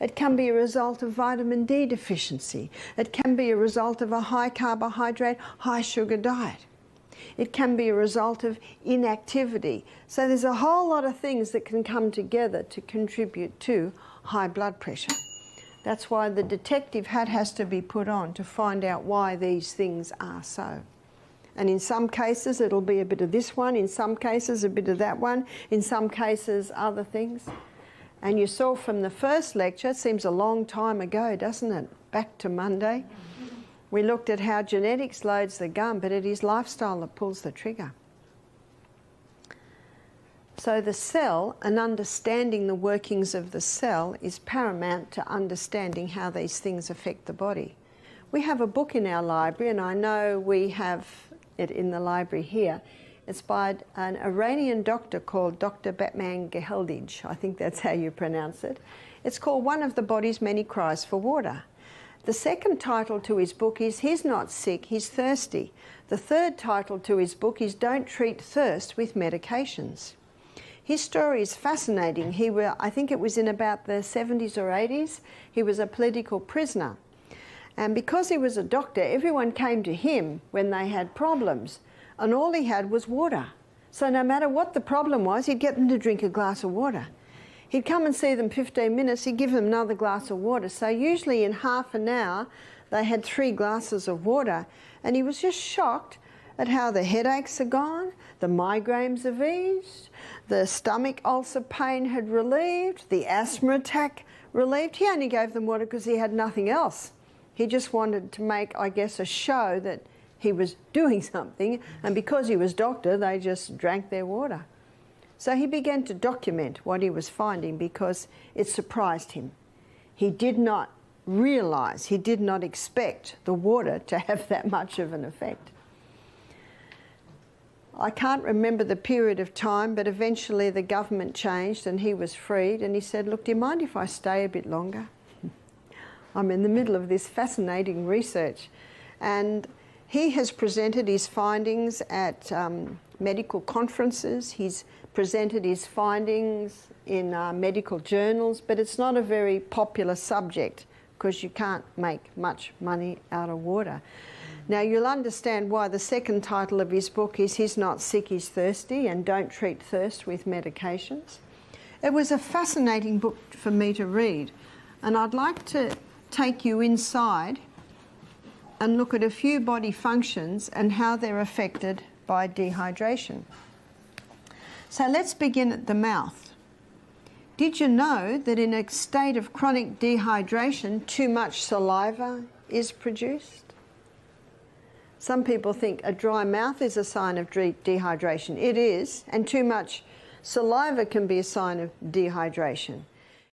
It can be a result of vitamin D deficiency. It can be a result of a high carbohydrate, high sugar diet. It can be a result of inactivity. So there's a whole lot of things that can come together to contribute to high blood pressure. That's why the detective hat has to be put on to find out why these things are so. And in some cases it'll be a bit of this one, in some cases a bit of that one, in some cases other things. And you saw from the first lecture, it seems a long time ago, doesn't it? Back to Monday. We looked at how genetics loads the gun, but it is lifestyle that pulls the trigger. So the cell, and understanding the workings of the cell, is paramount to understanding how these things affect the body. We have a book in our library, and I know we have it in the library here. It's by an Iranian doctor called Dr. Batman Geheldij. I think that's how you pronounce it. It's called One of the Body's Many Cries for Water. The second title to his book is He's Not Sick, He's Thirsty. The third title to his book is Don't Treat Thirst with Medications. His story is fascinating. I think it was in about the 70s or 80s. He was a political prisoner. And because he was a doctor, everyone came to him when they had problems. And all he had was water. So no matter what the problem was, he'd get them to drink a glass of water. He'd come and see them 15 minutes, he'd give them another glass of water. So usually in half an hour, they had 3 glasses of water. And he was just shocked at how the headaches are gone, the migraines have eased, the stomach ulcer pain had relieved, the asthma attack relieved. He only gave them water because he had nothing else. He just wanted to make, I guess, a show that he was doing something, and because he was doctor, they just drank their water. So he began to document what he was finding because it surprised him. He did not realize, he did not expect the water to have that much of an effect. I can't remember the period of time, but eventually the government changed and he was freed, and he said, look, do you mind if I stay a bit longer? I'm in the middle of this fascinating research. And he has presented his findings at medical conferences. He's presented his findings in medical journals, but it's not a very popular subject because you can't make much money out of water. Now you'll understand why the second title of his book is He's Not Sick, He's Thirsty, and Don't Treat Thirst with Medications. It was a fascinating book for me to read, and I'd like to take you inside and look at a few body functions and how they're affected by dehydration. So let's begin at the mouth. Did you know that in a state of chronic dehydration, too much saliva is produced? Some people think a dry mouth is a sign of dehydration. It is, and too much saliva can be a sign of dehydration.